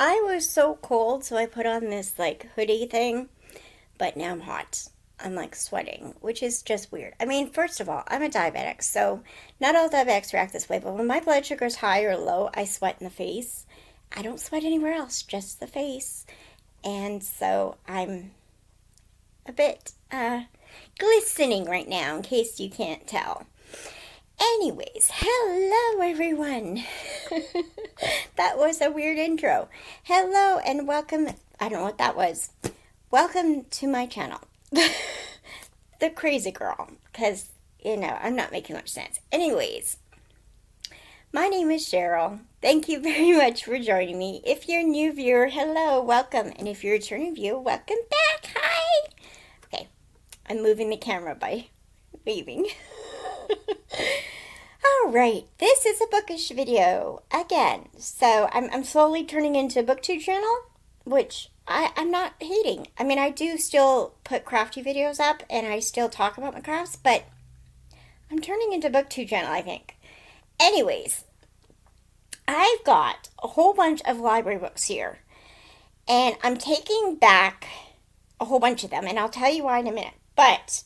I was so cold, so I put on this like hoodie thing, but now I'm hot. I'm like sweating, which is just weird. I mean, first of all, I'm a diabetic, so not all diabetics react this way, but when my blood sugar is high or low, I sweat in the face. I don't sweat anywhere else, just the face. And so I'm a bit glistening right now, in case you can't tell. Anyways, hello everyone. That was a weird intro. Hello and welcome. I don't know what that was. Welcome to my channel. The crazy girl. Because, I'm not making much sense. Anyways, my name is Cheryl. Thank you very much for joining me. If you're a new viewer, hello, welcome. And if you're a returning viewer, welcome back. Hi. Okay, I'm moving the camera by waving. Alright, this is a bookish video again. So I'm slowly turning into a booktube channel, which I'm not hating. I mean, I do still put crafty videos up and I still talk about my crafts, but I'm turning into a booktube channel, I think. Anyways, I've got a whole bunch of library books here, and I'm taking back a whole bunch of them, and I'll tell you why in a minute. But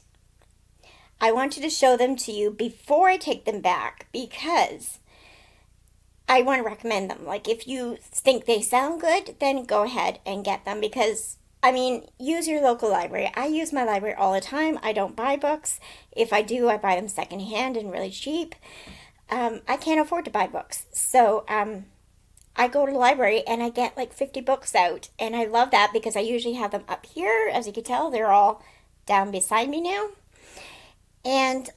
I wanted to show them to you before I take them back because I want to recommend them. Like, if you think they sound good, then go ahead and get them because, I mean, use your local library. I use my library all the time. I don't buy books. If I do, I buy them secondhand and really cheap. I can't afford to buy books. So, I go to the library and I get like 50 books out. And I love that because I usually have them up here. As you can tell, they're all down beside me now. And,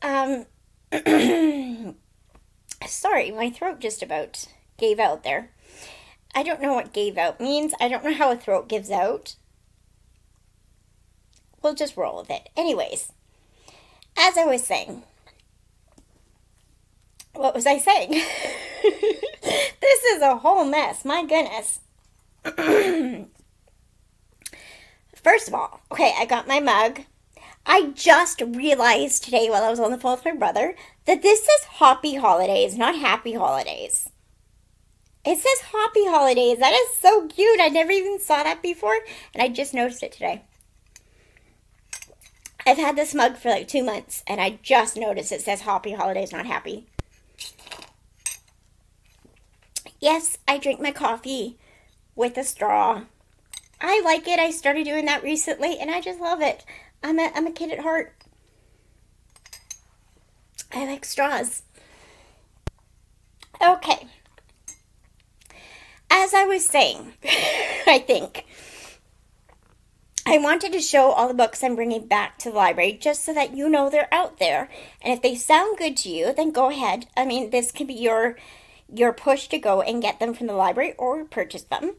sorry, my throat just about gave out there. I don't know what gave out means. I don't know how a throat gives out. We'll just roll with it. Anyways, as I was saying, what was I saying? This is a whole mess. My goodness. First of all, okay, I got my mug. I just realized today while I was on the phone with my brother that this says Hoppy Holidays, not Happy Holidays. It says Hoppy Holidays. That is so cute. I never even saw that before, and I just noticed it today. I've had this mug for like 2 months, and I just noticed it says Hoppy Holidays, not Happy. Yes, I drink my coffee with a straw. I like it. I started doing that recently, and I just love it. I'm a kid at heart. I like straws. Okay. As I was saying, I think, I wanted to show all the books I'm bringing back to the library just so that you know they're out there. And if they sound good to you, then go ahead. I mean, this can be your push to go and get them from the library or purchase them.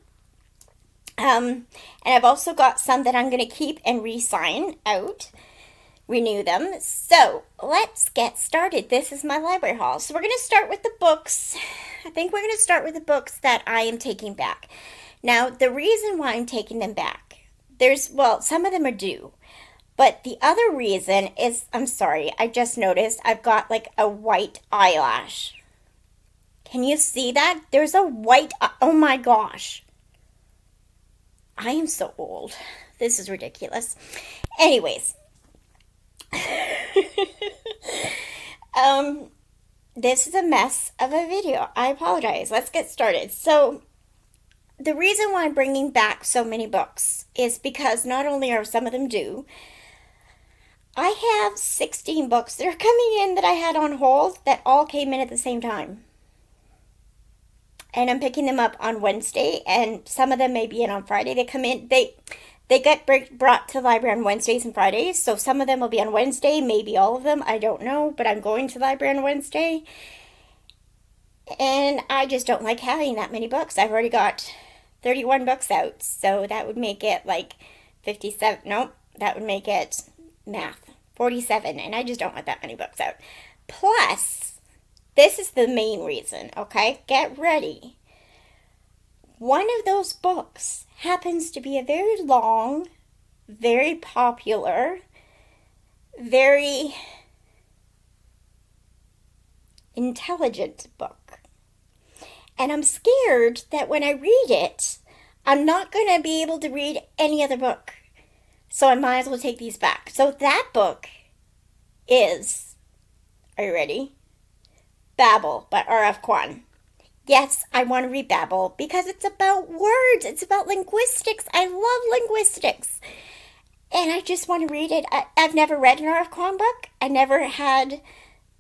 And I've also got some that I'm going to keep and re-sign out, renew them. So let's get started. This is my library haul. So we're going to start with the books. I think we're going to start with the books that I am taking back. Now, the reason why I'm taking them back, some of them are due. But the other reason is, I'm sorry, I just noticed I've got like a white eyelash. Can you see that? There's a white, oh my gosh. I am so old. This is ridiculous. Anyways. This is a mess of a video. I apologize. Let's get started. So, the reason why I'm bringing back so many books is because not only are some of them due, I have 16 books that are coming in that I had on hold that all came in at the same time. And I'm picking them up on Wednesday, and some of them may be in on Friday. They come in, they get brought to the library on Wednesdays and Fridays, so some of them will be on Wednesday, maybe all of them, I don't know, but I'm going to the library on Wednesday, and I just don't like having that many books. I've already got 31 books out, so that would make it like 57, nope, that would make it, math, 47, and I just don't want that many books out. Plus, this is the main reason, okay? Get ready. One of those books happens to be a very long, very popular, very intelligent book. And I'm scared that when I read it, I'm not going to be able to read any other book. So I might as well take these back. So that book is, are you ready? Babel by R.F. Kuang. Yes, I want to read Babel because it's about words. It's about linguistics. I love linguistics. And I just want to read it. I've never read an R.F. Kuang book. I never had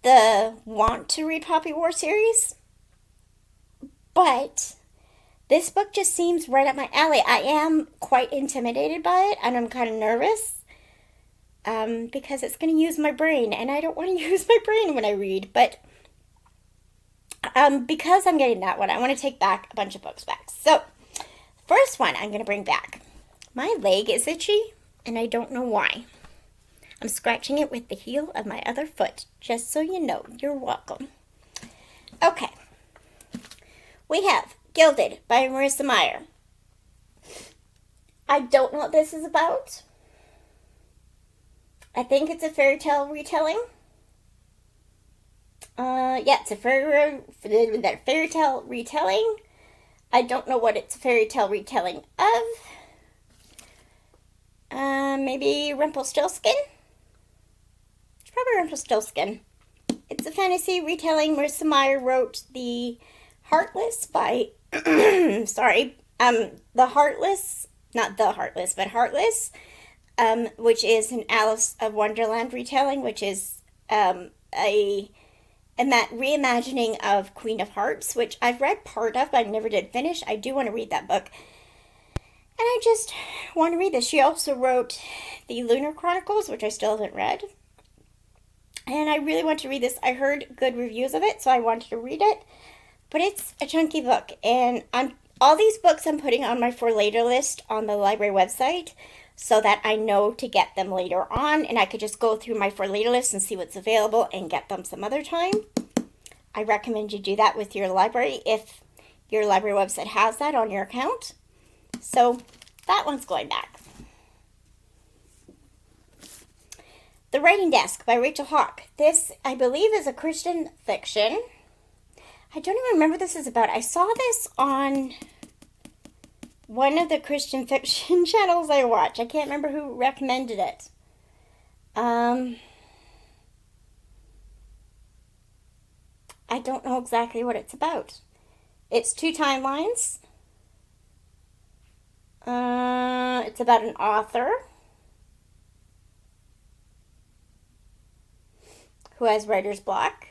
the want to read Poppy War series. But this book just seems right up my alley. I am quite intimidated by it, and I'm kind of nervous because it's going to use my brain, and I don't want to use my brain when I read. But because I'm getting that one, I want to take back a bunch of books back. So, first one I'm going to bring back. My leg is itchy, and I don't know why. I'm scratching it with the heel of my other foot, just so you know. You're welcome. Okay. We have Gilded by Marissa Meyer. I don't know what this is about. I think it's a fairy tale retelling. It's a fairy tale retelling. I don't know what it's a fairy tale retelling of. Maybe Rumpelstiltskin? It's probably Rumpelstiltskin. It's a fantasy retelling. Marissa Meyer wrote The Heartless by, The Heartless, not The Heartless, but Heartless, which is an Alice of Wonderland retelling, which is a reimagining of Queen of Hearts, which I've read part of, but I never did finish. I do want to read that book. And I just want to read this. She also wrote The Lunar Chronicles, which I still haven't read. And I really want to read this. I heard good reviews of it, so I wanted to read it. But it's a chunky book. And all these books I'm putting on my for later list on the library website so that I know to get them later on. And I could just go through my for later list and see what's available and get them some other time. I recommend you do that with your library if your library website has that on your account. So that one's going back. The Writing Desk by Rachel Hawk. This, I believe, is a Christian fiction. I don't even remember what this is about. I saw this on one of the Christian fiction channels I watch. I can't remember who recommended it. I don't know exactly what it's about. It's 2 timelines. It's about an author who has writer's block.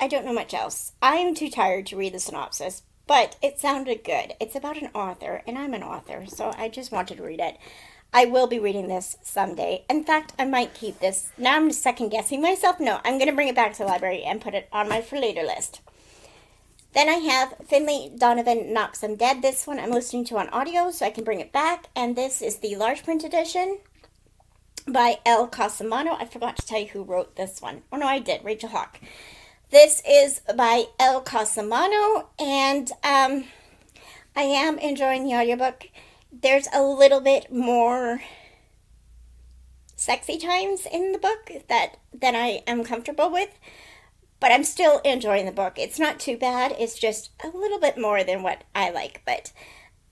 I don't know much else. I'm too tired to read the synopsis, but it sounded good. It's about an author, and I'm an author, so I just wanted to read it. I will be reading this someday. In fact, I might keep this. Now I'm second guessing myself. No, I'm going to bring it back to the library and put it on my for later list. Then I have Finlay Donovan Knocks 'Em Dead. This one I'm listening to on audio, so I can bring it back. And this is the large print edition by L. Cosimano. I forgot to tell you who wrote this one. Oh, no, I did. Rachel Hawk. This is by L. Cosimano, and I am enjoying the audiobook. There's a little bit more sexy times in the book than I am comfortable with. But I'm still enjoying the book. It's not too bad. It's just a little bit more than what I like. But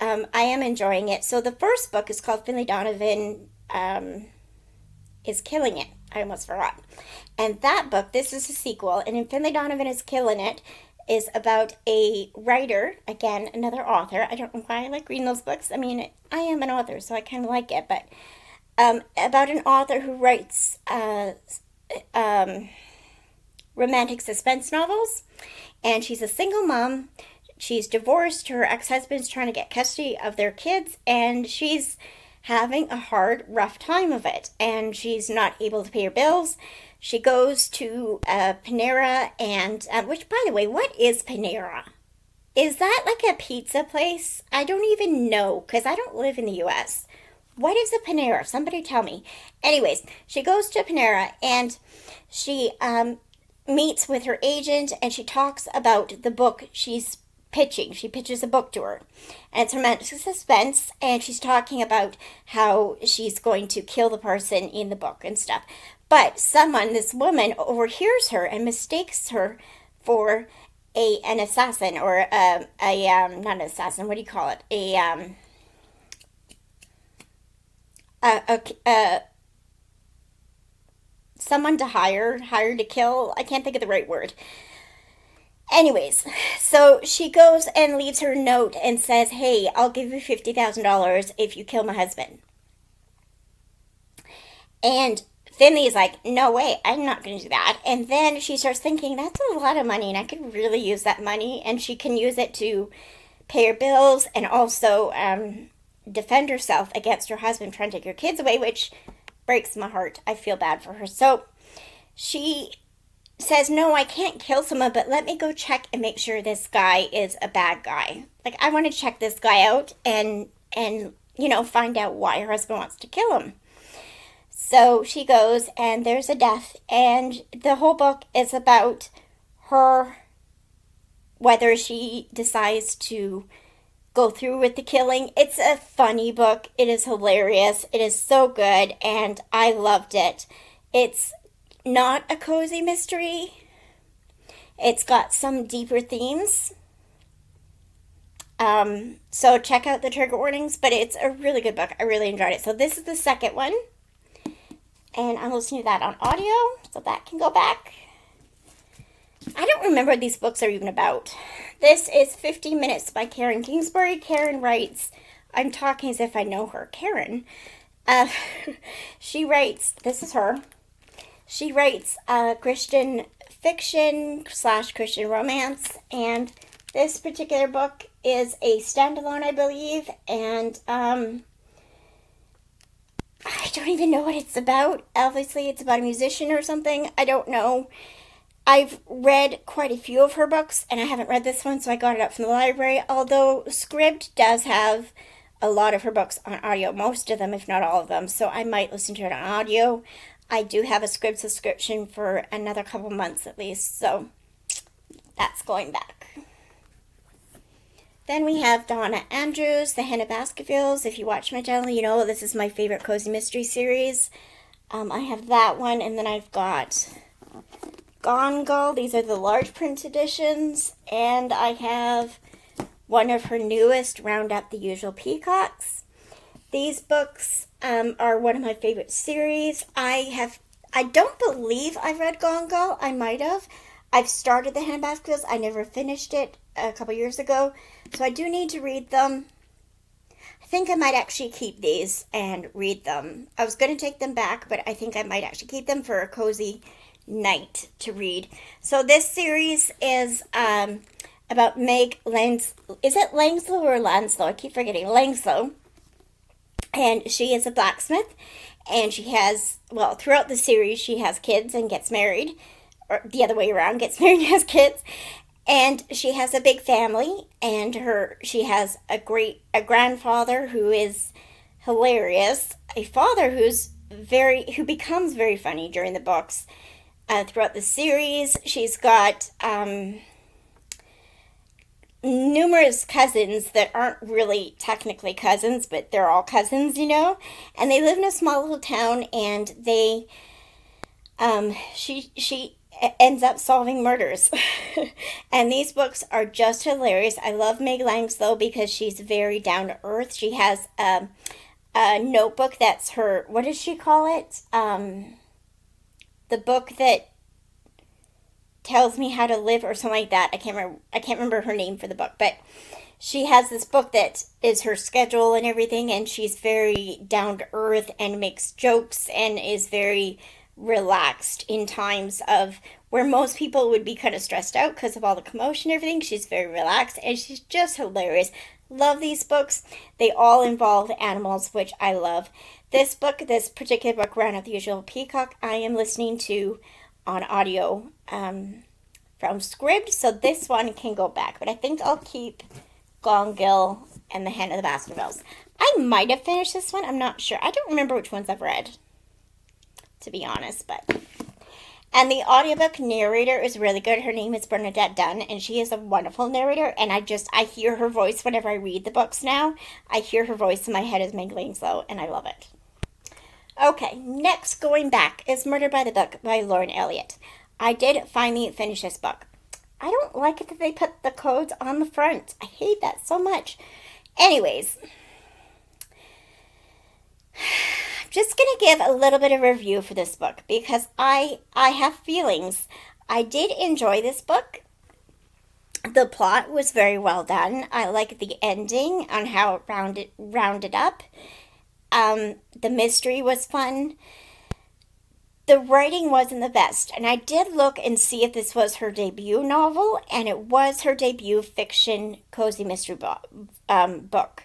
I am enjoying it. So the first book is called Finlay Donovan is Killing It. I almost forgot. And that book, this is a sequel. And in Finlay Donovan is Killing It is about a writer. Again, another author. I don't know why I like reading those books. I mean, I am an author, so I kind of like it. But about an author who writes romantic suspense novels, and she's a single mom. She's divorced. Her ex-husband's trying to get custody of their kids, and she's having a hard, rough time of it, and she's not able to pay her bills. She goes to Panera, and which, by the way, what is Panera? Is that like a pizza place? I don't even know, because I don't live in the U.S. What is a Panera? Somebody tell me. Anyways, she goes to Panera, and she meets with her agent, and she talks about the book she's pitching. She pitches a book to her, and it's romantic suspense, and she's talking about how she's going to kill the person in the book and stuff. But this woman overhears her and mistakes her for an assassin, or not an assassin, what do you call it? A someone to hire to kill. I can't think of the right word. Anyways, so she goes and leaves her note and says, "Hey, I'll give you $50,000 if you kill my husband." And Finley's like, "No way, I'm not going to do that." And then she starts thinking, that's a lot of money and I could really use that money. And she can use it to pay her bills and also defend herself against her husband trying to take her kids away, which breaks my heart. I feel bad for her. So she says, "No, I can't kill someone, but let me go check and make sure this guy is a bad guy. Like, I want to check this guy out and find out why her husband wants to kill him." So she goes, and there's a death, and the whole book is about her, whether she decides to go through with the killing. It's a funny book. It is hilarious. It is so good, and I loved it. It's not a cozy mystery. It's got some deeper themes. So check out the trigger warnings, but it's a really good book. I really enjoyed it. So this is the second one, and I'm listening to that on audio, so that can go back. I don't remember what these books are even about. This is 50 Minutes by Karen Kingsbury. Karen writes, I'm talking as if I know her, Karen. She writes, this is her. She writes Christian fiction / Christian romance, and this particular book is a standalone, I believe, and I don't even know what it's about. Obviously, it's about a musician or something. I don't know. I've read quite a few of her books, and I haven't read this one, so I got it up from the library, although Scribd does have a lot of her books on audio, most of them, if not all of them, so I might listen to it on audio. I do have a Scribd subscription for another couple months at least, so that's going back. Then we have Donna Andrews, The Hannah Baskervilles. If you watch my channel, you know this is my favorite cozy mystery series. I have that one, and then I've got Gone Girl. These are the large print editions, and I have one of her newest, Round Up the Usual Peacocks. These books are one of my favorite series. I don't believe I've read Gone Girl. I might have. I've started the Hannah Baskervilles. I never finished it a couple years ago, so I do need to read them. I think I might actually keep these and read them. I was going to take them back, but I think I might actually keep them for a cozy night to read. So this series is about Meg Langslow. Is it Langslow or Lanslow? I keep forgetting. Langslow. And she is a blacksmith, and she has, well, throughout the series, she has kids and gets married, or the other way around, gets married and has kids. And she has a big family, and she has a grandfather who is hilarious, a father who becomes very funny during the books. Throughout the series, she's got numerous cousins that aren't really technically cousins, but they're all cousins, and they live in a small little town, and she ends up solving murders. And these books are just hilarious. I love Meg Langslow because she's very down to earth. She has a notebook that's her, what does she call it? The book that tells me how to live, or something like that. I can't remember her name for the book, but she has this book that is her schedule and everything, and she's very down to earth and makes jokes and is very relaxed in times of where most people would be kind of stressed out because of all the commotion and everything. She's very relaxed, and she's just hilarious. Love these books. They all involve animals, which I love. This particular book, Round Up the Usual Peacock, I am listening to on audio from Scribd, so this one can go back, but I think I'll keep Gone Girl and The Hannah Baskervilles. I might have finished this one. I'm not sure. I don't remember which ones I've read, to be honest, and the audiobook narrator is really good. Her name is Bernadette Dunn, and she is a wonderful narrator, and I hear her voice whenever I read the books now. I hear her voice in my head as Meg Langslow, and I love it. Okay, next, going back, is Murder by the Book by Lauren Elliott. I did finally finish this book. I don't like it that they put the codes on the front. I hate that so much. Anyways, I'm just going to give a little bit of review for this book because I have feelings. I did enjoy this book. The plot was very well done. I like the ending on how it rounded up. The mystery was fun. The writing wasn't the best, and I did look and see if this was her debut novel, and it was her debut fiction cozy mystery book.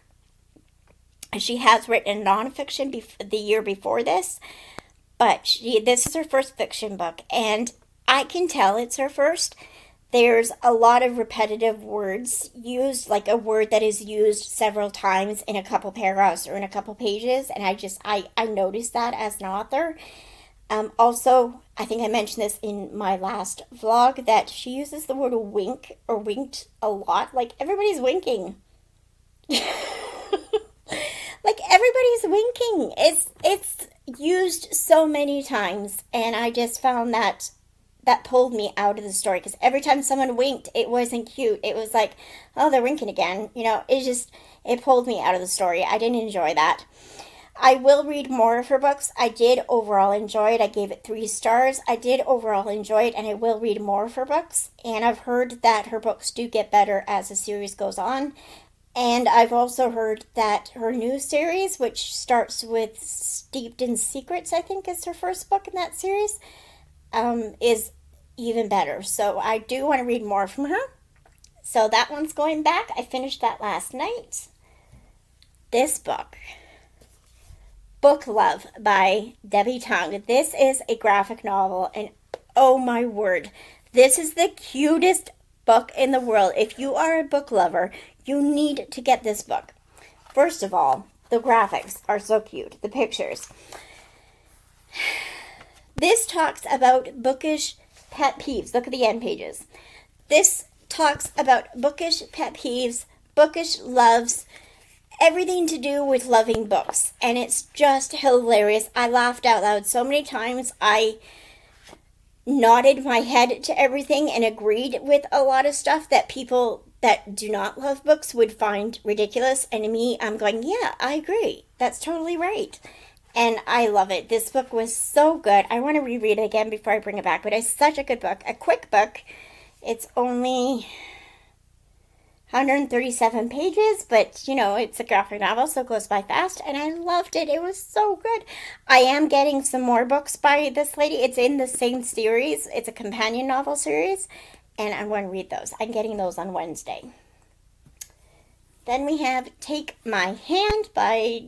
She has written nonfiction the year before this, but this is her first fiction book, and I can tell it's her first. There's a lot of repetitive words used, like a word that is used several times in a couple paragraphs or in a couple pages, and I noticed that as an author. Also, I think I mentioned this in my last vlog that she uses the word wink or winked a lot. Like everybody's winking. Like everybody's winking. It's used so many times, and I just found that pulled me out of the story because every time someone winked, it wasn't cute. It was like, oh, they're winking again. It pulled me out of the story. I didn't enjoy that. I will read more of her books. I did overall enjoy it. I gave it 3 stars. I did overall enjoy it, and I will read more of her books. And I've heard that her books do get better as the series goes on. And I've also heard that her new series, which starts with Steeped in Secrets, I think is her first book in that series, is even better. So I do want to read more from her. So that one's going back. I finished that last night. This book, Book Love by Debbie Tung. This is a graphic novel, and oh my word, this is the cutest book in the world. If you are a book lover, you need to get this book. First of all, the graphics are so cute. The pictures. This talks about bookish pet peeves. Look at the end pages. This talks about bookish pet peeves, bookish loves, everything to do with loving books, and it's just hilarious. I laughed out loud so many times. I nodded my head to everything and agreed with a lot of stuff that people that do not love books would find ridiculous, and me, I'm going, yeah, I agree. That's totally right. And I love it. This book was so good. I want to reread it again before I bring it back, but it's such a good book. A quick book. It's only 137 pages, but it's a graphic novel, so it goes by fast, and I loved it. It was so good. I am getting some more books by this lady. It's in the same series. It's a companion novel series, and I want to read those. I'm getting those on Wednesday. Then we have Take My Hand by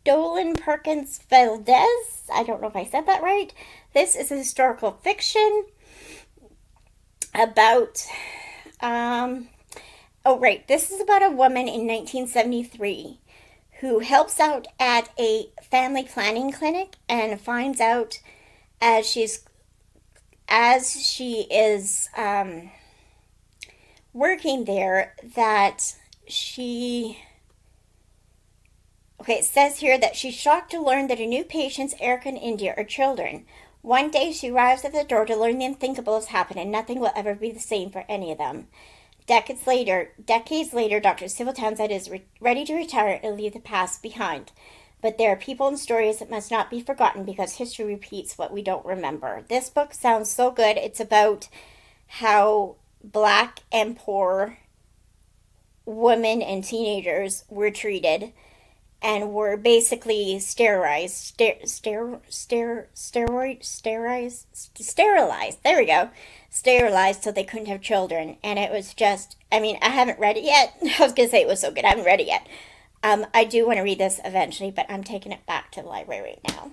Dolan Perkins Valdez. I don't know if I said that right. This is a historical fiction about this is about a woman in 1973 who helps out at a family planning clinic and finds out as she is working there that it says here that she's shocked to learn that her new patients, Erica and India, are children. One day she arrives at the door to learn the unthinkable has happened and nothing will ever be the same for any of them. Decades later, Dr. Sybil Townsend is ready to retire and leave the past behind. But there are people and stories that must not be forgotten because history repeats what we don't remember. This book sounds so good. It's about how Black and poor women and teenagers were treated and were basically sterilized. There we go. Sterilized so they couldn't have children. And it was just, I haven't read it yet. I was going to say it was so good. I haven't read it yet. I do want to read this eventually, but I'm taking it back to the library right now.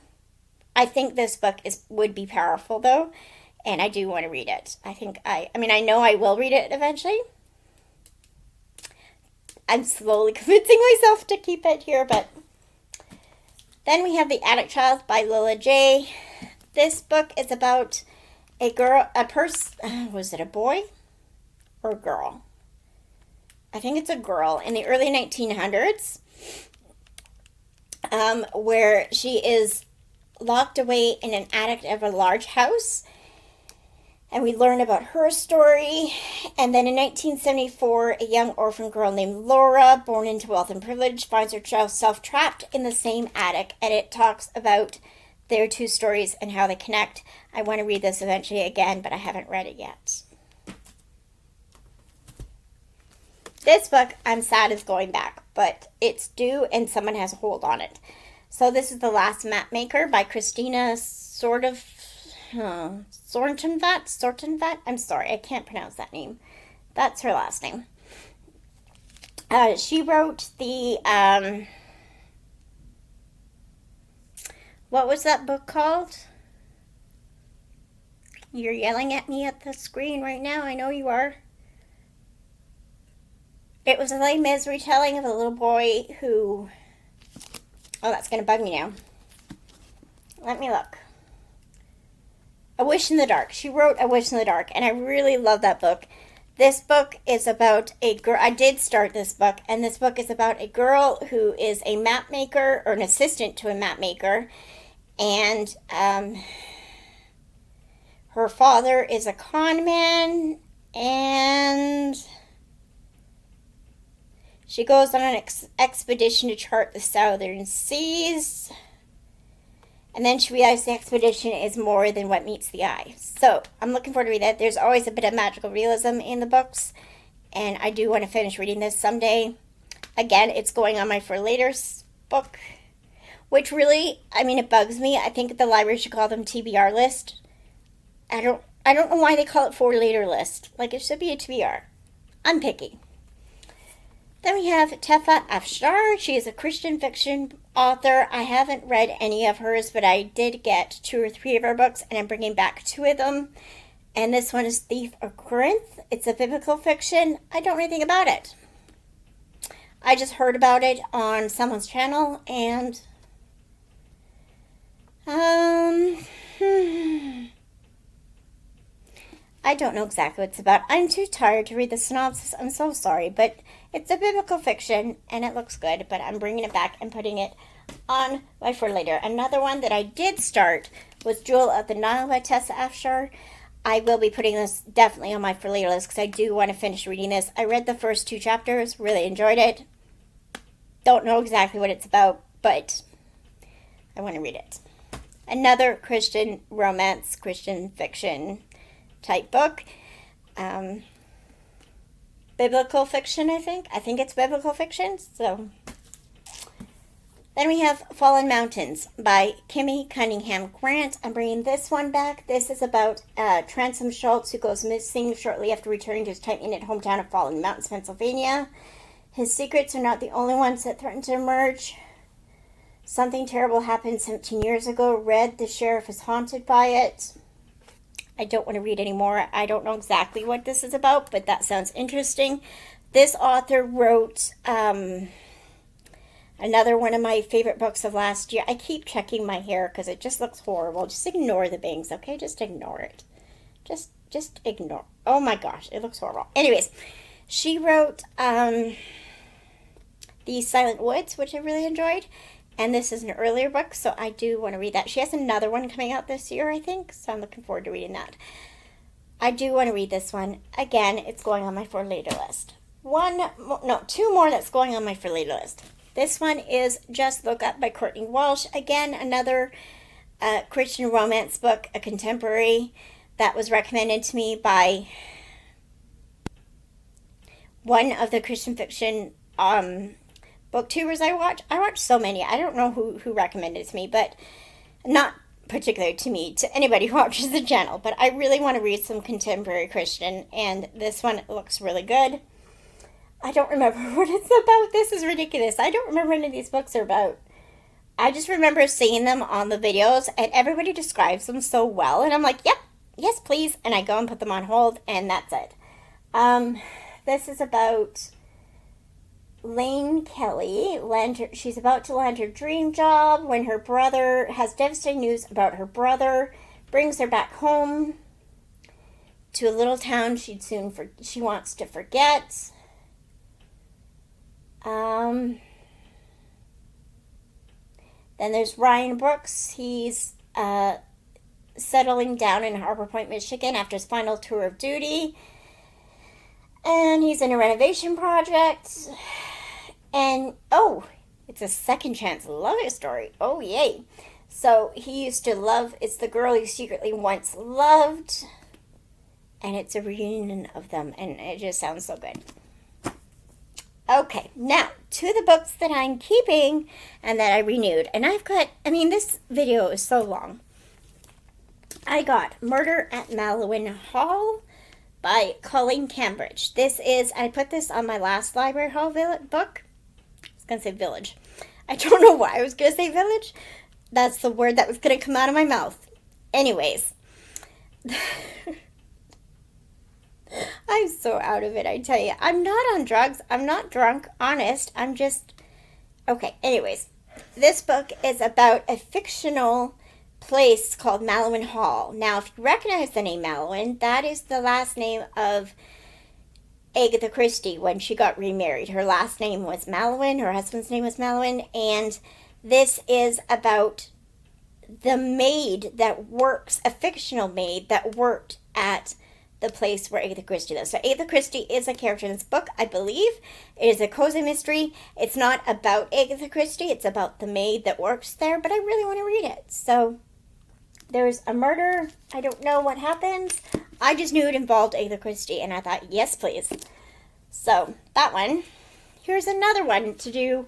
I think this book would be powerful, though, and I do want to read it. I know I will read it eventually. I'm slowly convincing myself to keep it here, but then we have The Attic Child by Lila J. This book is about was it a boy or a girl? I think it's a girl in the early 1900s, where she is locked away in an attic of a large house, And we learn about her story. And then in 1974, a young orphan girl named Laura, born into wealth and privilege, finds herself trapped in the same attic. And it talks about their two stories and how they connect. I want to read this eventually again, but I haven't read it yet. This book, I'm sad is going back, but it's due and someone has a hold on it. So this is The Last Map Maker by Christina Sortenvat. I'm sorry, I can't pronounce that name. That's her last name. She wrote the, what was that book called? You're yelling at me at the screen right now. I know you are. It was a Les Mis retelling of a little boy who... Oh, that's going to bug me now. Let me look. A Wish in the Dark. She wrote A Wish in the Dark, and I really love that book. This book is about a girl. I did start this book, and this book is about a girl who is a map maker, or an assistant to a map maker, and her father is a con man, and she goes on an expedition to chart the southern seas. And then she realized the expedition is more than what meets the eye. So I'm looking forward to read that. There's always a bit of magical realism in the books. And I do want to finish reading this someday. Again, it's going on my For Later book. Which really, I mean, it bugs me. I think the library should call them TBR list. I don't know why they call it For Later list. Like, it should be a TBR. I'm picky. Then we have Tefa Afshar. She is a Christian fiction author. I haven't read any of hers, but I did get 2 or 3 of her books, and I'm bringing back 2 of them. And this one is Thief of Corinth. It's a biblical fiction. I don't know anything about it. I just heard about it on someone's channel, and I don't know exactly what it's about. I'm too tired to read the synopsis. I'm so sorry, but it's a biblical fiction, and it looks good, but I'm bringing it back and putting it on my For Later. Another one that I did start was Jewel of the Nile by Tessa Afshar. I will be putting this definitely on my For Later list because I do want to finish reading this. I read the first 2 chapters, really enjoyed it. Don't know exactly what it's about, but I want to read it. Another Christian romance, Christian fiction type book. Biblical fiction, I think. I think it's biblical fiction. So then we have Fallen Mountains by Kimmy Cunningham Grant. I'm bringing this one back. This is about Transome Schultz, who goes missing shortly after returning to his tight-knit hometown of Fallen Mountains, Pennsylvania. His secrets are not the only ones that threaten to emerge. Something terrible happened 17 years ago. Red, the sheriff, is haunted by it. I don't want to read anymore. I don't know exactly what this is about, but that sounds interesting. This author wrote another one of my favorite books of last year. I keep checking my hair because it just looks horrible. Just ignore the bangs, okay? Just ignore it. Just ignore. Oh my gosh, it looks horrible. Anyways, she wrote The Silent Woods, which I really enjoyed. And this is an earlier book, so I do want to read that. She has another one coming out this year, I think, so I'm looking forward to reading that. I do want to read this one. Again, it's going on my For Later list. 2 more that's going on my For Later list. This one is Just Look Up by Courtney Walsh. Again, another Christian romance book, a contemporary, that was recommended to me by one of the Christian fiction booktubers I watch so many. I don't know who recommended it to me, but not particularly to me, to anybody who watches the channel. But I really want to read some contemporary Christian, and this one looks really good. I don't remember what it's about. This is ridiculous. I don't remember what any of these books are about. I just remember seeing them on the videos, and everybody describes them so well, and I'm like, yep, yes, please, and I go and put them on hold, and that's it. This is about Lane Kelly. She's about to land her dream job when her brother has devastating news about her brother, brings her back home to a little town she wants to forget. Then there's Ryan Brooks. He's settling down in Harbor Point, Michigan after his final tour of duty. And he's in a renovation project. And, oh, it's a second chance love story. Oh, yay. So he used to love, it's the girl he secretly once loved. And it's a reunion of them. And it just sounds so good. Okay, now to the books that I'm keeping and that I renewed. And I've got, this video is so long. I got Murder at Malowin Hall by Colleen Cambridge. This is, I put this on my last library haul book. I was going to say village. I don't know why I was going to say village. That's the word that was going to come out of my mouth. Anyways. I'm so out of it, I tell you. I'm not on drugs. I'm not drunk. Honest. I'm just... Okay, anyways. This book is about a fictional place called Malowin Hall. Now, if you recognize the name Malowin, that is the last name of Agatha Christie when she got remarried. Her last name was Malowin. Her husband's name was Malowin. And this is about the maid that works, a fictional maid that worked at the place where Agatha Christie lives. So Agatha Christie is a character in this book, I believe. It is a cozy mystery. It's not about Agatha Christie. It's about the maid that works there, but I really want to read it. So there's a murder. I don't know what happens. I just knew it involved Agatha Christie, and I thought, yes, please. So that one. Here's another one to do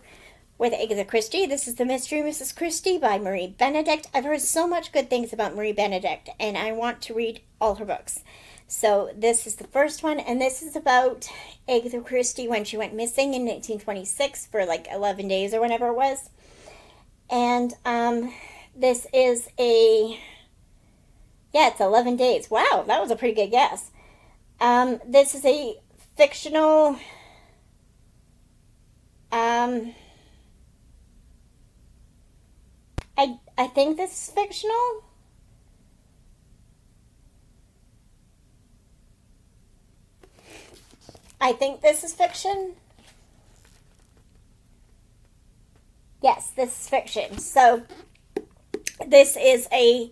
with Agatha Christie. This is The Mystery Mrs. Christie by Marie Benedict. I've heard so much good things about Marie Benedict, and I want to read all her books. So this is the first one, and this is about Agatha Christie when she went missing in 1926 for like 11 days or whatever it was. And this is it's 11 days. Wow, that was a pretty good guess. This is a fictional, I think this is fictional. I think this is fiction. Yes, this is fiction. So, this is a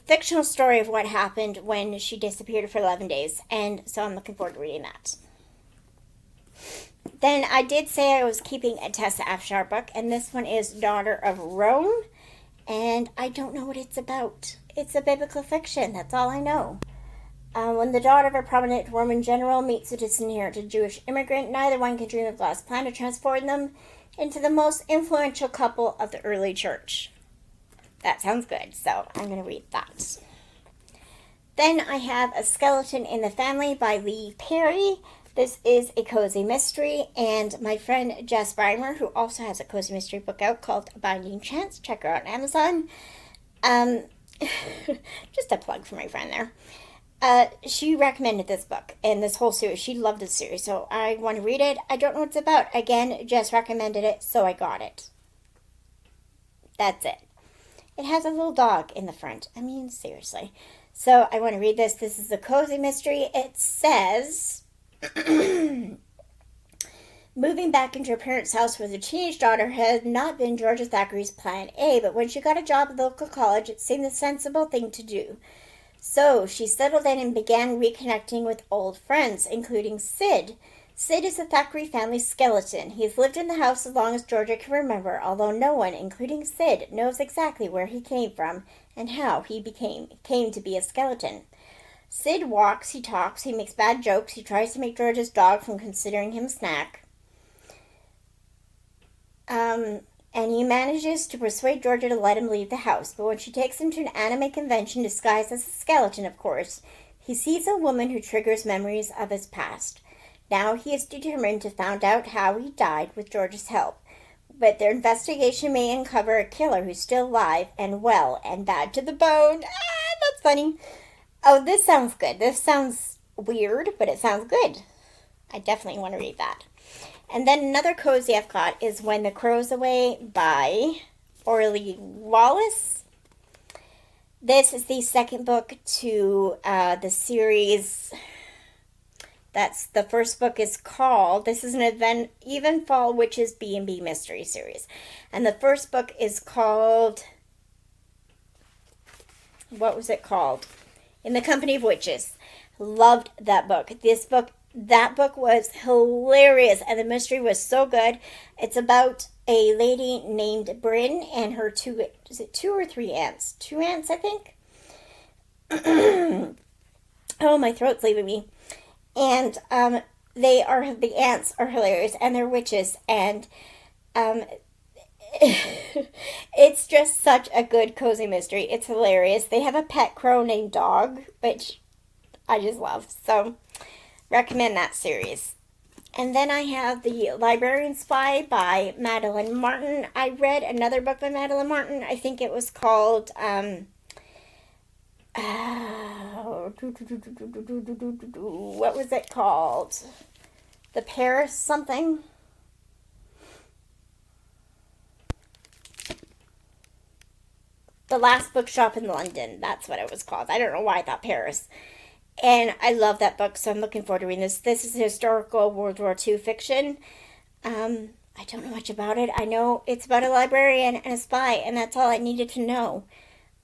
fictional story of what happened when she disappeared for 11 days. And so I'm looking forward to reading that. Then I did say I was keeping a Tessa Afshar book. And this one is Daughter of Rome. And I don't know what it's about. It's a biblical fiction. That's all I know. When the daughter of a prominent Roman general meets a disinherited Jewish immigrant, neither one can dream of God's plan to transform them into the most influential couple of the early church. That sounds good, so I'm going to read that. Then I have A Skeleton in the Family by Lee Perry. This is a cozy mystery, and my friend Jess Breimer, who also has a cozy mystery book out called A Binding Chance, check her out on Amazon. Just a plug for my friend there. She recommended this book and this whole series. She loved this series, so I want to read it. I don't know what it's about. Again, Jess recommended it, so I got it. That's it. It has a little dog in the front. Seriously. So I want to read this. This is a cozy mystery. It says, moving back into her parents' house with her teenage daughter had not been Georgia Thackeray's plan A, but when she got a job at the local college, it seemed the sensible thing to do. So she settled in and began reconnecting with old friends, including Sid. Sid is a Thackeray family skeleton. He has lived in the house as long as Georgia can remember, although no one, including Sid, knows exactly where he came from and how he came to be a skeleton. Sid walks, he talks, he makes bad jokes, he tries to make Georgia's dog from considering him a snack. And he manages to persuade Georgia to let him leave the house. But when she takes him to an anime convention disguised as a skeleton, of course, he sees a woman who triggers memories of his past. Now he is determined to find out how he died with Georgia's help. But their investigation may uncover a killer who's still alive and well and bad to the bone. That's funny. Oh, this sounds good. This sounds weird, but it sounds good. I definitely want to read that. And then another cozy I've got is When the Crow's Away by Orly Wallace. This is the second book to the series. That's the first book is called, this is an Even Fall Witches B&B mystery series. And the first book is called what was it called? In the Company of Witches. Loved that book. That book was hilarious, and the mystery was so good. It's about a lady named Bryn and her is it two or three aunts? Two aunts, I think. Oh, my throat's leaving me. And the aunts are hilarious, and they're witches, and um, it's just such a good cozy mystery. It's hilarious. They have a pet crow named Dog, which I just love. So, recommend that series. And then I have The Librarian Spy by Madeline Martin. I read another book by Madeline Martin. I think it was called what was it called? The Paris something? The Last Bookshop in London. That's what it was called. I don't know why I thought Paris. And I love that book, so I'm looking forward to reading this. This is historical World War II fiction. I don't know much about it. I know it's about a librarian and a spy, and that's all I needed to know.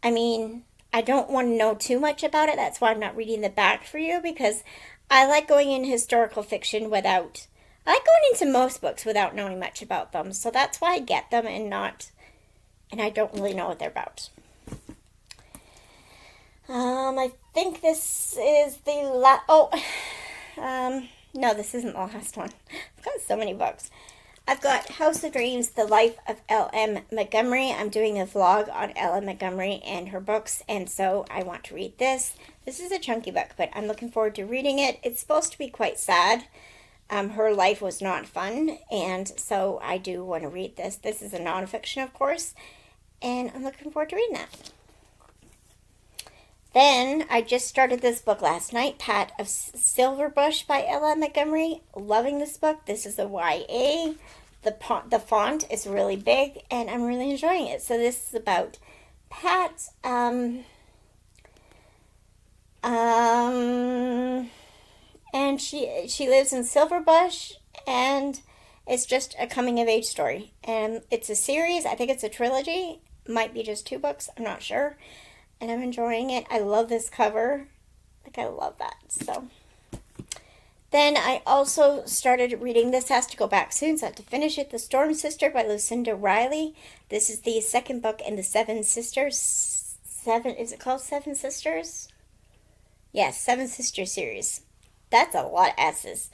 I mean, I don't want to know too much about it. That's why I'm not reading the back for you, because I like going in historical fiction without... I like going into most books without knowing much about them. So that's why I get them and not... And I don't really know what they're about. I think this is the last... no, this isn't the last one. I've got so many books. I've got House of Dreams, The Life of L.M. Montgomery. I'm doing a vlog on L.M. Montgomery and her books, and so I want to read this. This is a chunky book, but I'm looking forward to reading it. It's supposed to be quite sad. Her life was not fun, and so I do want to read this. This is a nonfiction, of course, and I'm looking forward to reading that. Then I just started this book last night, Pat of Silverbush by L.M. Montgomery. Loving this book. This is a YA. The font is really big, and I'm really enjoying it. So this is about Pat. And she lives in Silverbush, and it's just a coming of age story. And it's a series. I think it's a trilogy. Might be just 2 books. I'm not sure. And I'm enjoying it. I love this cover. Like, I love that. So, then I also started reading, this has to go back soon, so I have to finish it, The Storm Sister by Lucinda Riley. This is the second book in the Seven Sisters. Is it called Seven Sisters? Yes, Seven Sisters series. That's a lot of S's.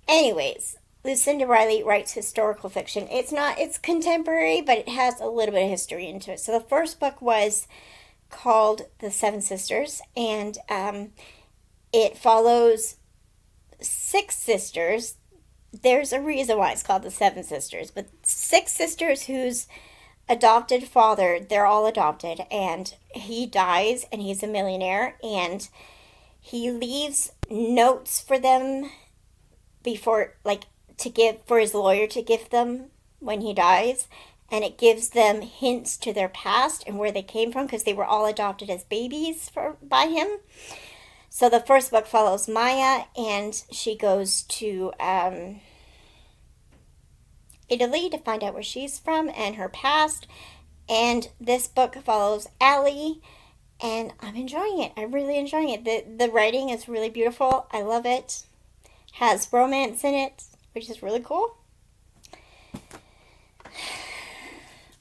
Anyways, Lucinda Riley writes historical fiction. It's contemporary, but it has a little bit of history into it. So the first book was called The Seven Sisters, and it follows 6 sisters. There's a reason why it's called The Seven Sisters, but 6 sisters whose adopted father, they're all adopted, and he dies, and he's a millionaire, and he leaves notes for them before, like, to give, for his lawyer to give them when he dies. And it gives them hints to their past and where they came from, because they were all adopted as babies by him. So the first book follows Maya, and she goes to Italy to find out where she's from and her past. And this book follows Allie, and I'm enjoying it. I'm really enjoying it. The writing is really beautiful. I love it. Has romance in it, which is really cool.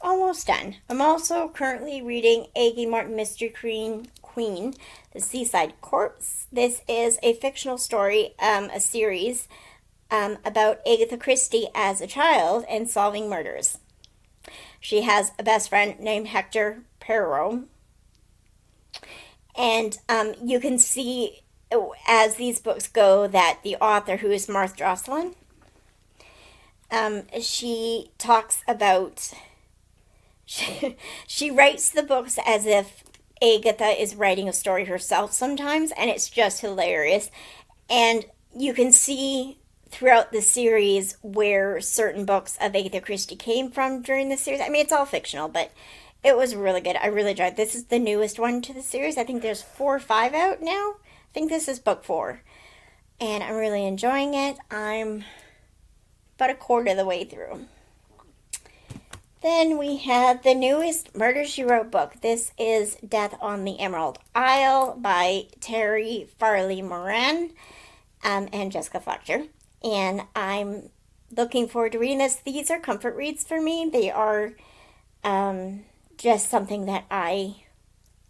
Almost done. I'm also currently reading Aggie Martin Mystery Queen, The Seaside Corpse. This is a fictional story, a series about Agatha Christie as a child and solving murders. She has a best friend named Hector Poirot. And you can see as these books go that the author, who is Martha Jocelyn, she talks about... She writes the books as if Agatha is writing a story herself sometimes, and it's just hilarious. And you can see throughout the series where certain books of Agatha Christie came from during the series. I mean, it's all fictional, but it was really good. I really enjoyed it. This is the newest one to the series. I think there's 4 or 5 out now. I think this is book 4. And I'm really enjoying it. I'm about a quarter of the way through. Then we have the newest Murder, She Wrote book. This is Death on the Emerald Isle by Terry Farley Moran and Jessica Fletcher. And I'm looking forward to reading this. These are comfort reads for me. They are just something that I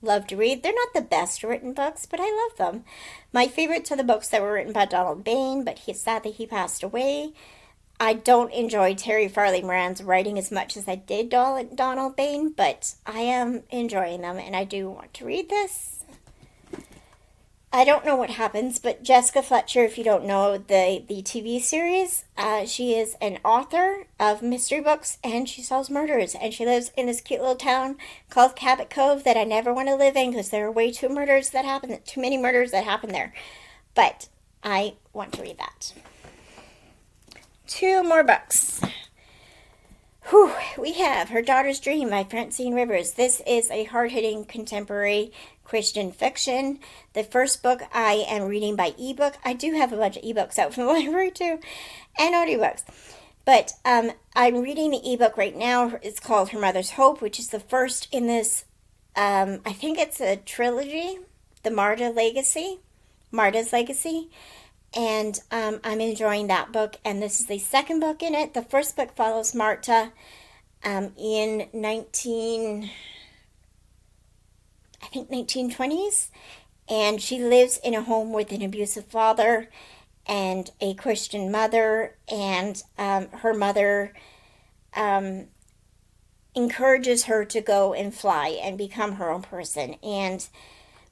love to read. They're not the best written books, but I love them. My favorites are the books that were written by Donald Bain, but sadly he passed away. I don't enjoy Terry Farley Moran's writing as much as I did Donald Bain, but I am enjoying them, and I do want to read this. I don't know what happens, but Jessica Fletcher, if you don't know the TV series, she is an author of mystery books, and she solves murders, and she lives in this cute little town called Cabot Cove that I never want to live in because there are way too many murders that happen there. But I want to read that. 2 more books. We have Her Daughter's Dream by Francine Rivers. This is a hard-hitting contemporary Christian fiction. The first book I am reading by ebook. I do have a bunch of ebooks out from the library too, and audiobooks. But I'm reading the ebook right now. It's called Her Mother's Hope, which is the first in this, I think it's a trilogy, the Marta's Legacy. And I'm enjoying that book, and this is the second book in it. The first book follows Marta in 1920s, and she lives in a home with an abusive father and a Christian mother, and her mother encourages her to go and fly and become her own person, and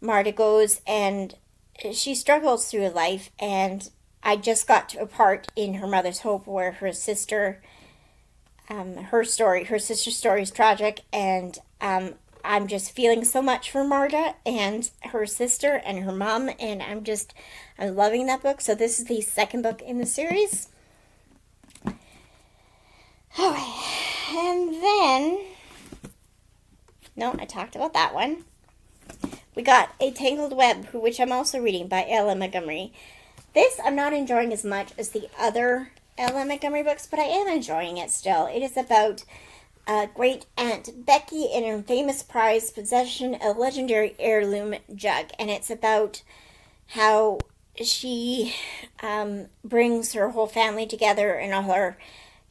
Marta goes and she struggles through life, and I just got to a part in Her Mother's Hope where her sister, her sister's story is tragic, and I'm just feeling so much for Marta and her sister and her mom, and I'm loving that book. So this is the second book in the series. And then, no, I talked about that one. We got A Tangled Web, which I'm also reading by Ella Montgomery. This I'm not enjoying as much as the other Ella Montgomery books, but I am enjoying it still. It is about great Aunt Becky and her famous prized possession, a legendary heirloom jug. And it's about how she brings her whole family together and all her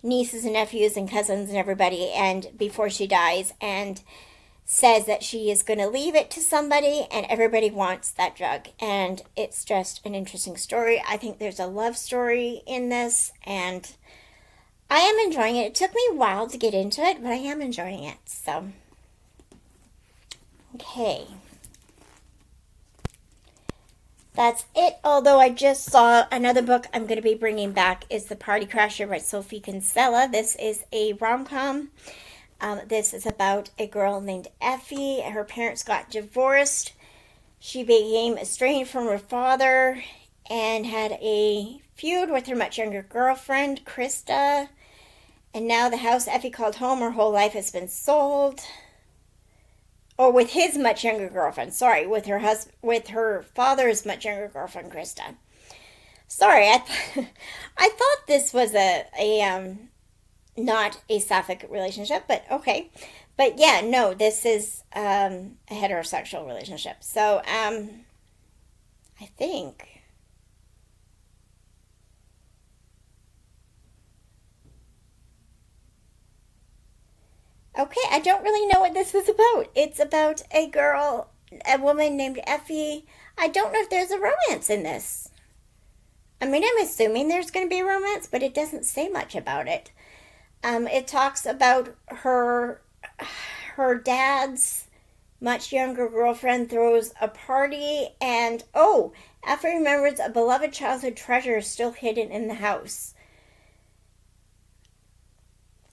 nieces and nephews and cousins and everybody, and before she dies, and says that she is going to leave it to somebody, and everybody wants that jug. And it's just an interesting story. I think there's a love story in this, and I am enjoying it. It took me a while to get into it, but I am enjoying it. So, okay. That's it. Although I just saw another book I'm going to be bringing back is The Party Crasher by Sophie Kinsella. This is a rom-com. This is about a girl named Effie. Her parents got divorced. She became estranged from her father and had a feud with her much younger girlfriend, Krista. And now the house Effie called home, her whole life has been sold. Or with his much younger girlfriend. Sorry, with her father's much younger girlfriend, Krista. Sorry, I thought this was a not a sapphic relationship, but okay. But yeah, no, this is a heterosexual relationship. So, I think. Okay, I don't really know what this is about. It's about a woman named Effie. I don't know if there's a romance in this. I mean, I'm assuming there's going to be a romance, but it doesn't say much about it. It talks about her dad's much younger girlfriend throws a party, and Effie remembers a beloved childhood treasure still hidden in the house.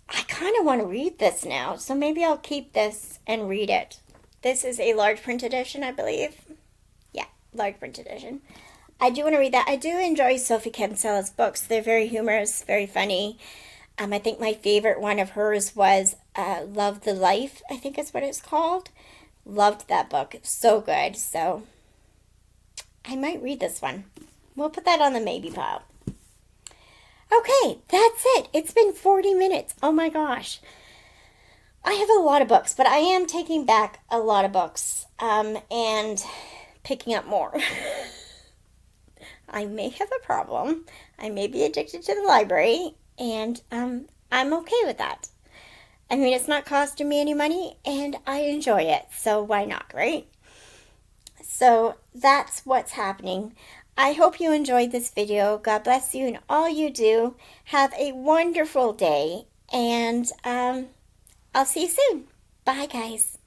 I kind of want to read this now, so maybe I'll keep this and read it. This is a large print edition, I believe. Yeah, large print edition. I do want to read that. I do enjoy Sophie Kinsella's books. They're very humorous, very funny. I think my favorite one of hers was Love the Life, I think is what it's called. Loved that book. So good. So I might read this one. We'll put that on the maybe pile. Okay, that's it. It's been 40 minutes. Oh my gosh. I have a lot of books, but I am taking back a lot of books and picking up more. I may have a problem. I may be addicted to the library, and I'm okay with that. I mean, it's not costing me any money, and I enjoy it, so why not, right? So that's what's happening. I hope you enjoyed this video. God bless you and all you do. Have a wonderful day, and I'll see you soon. Bye, guys.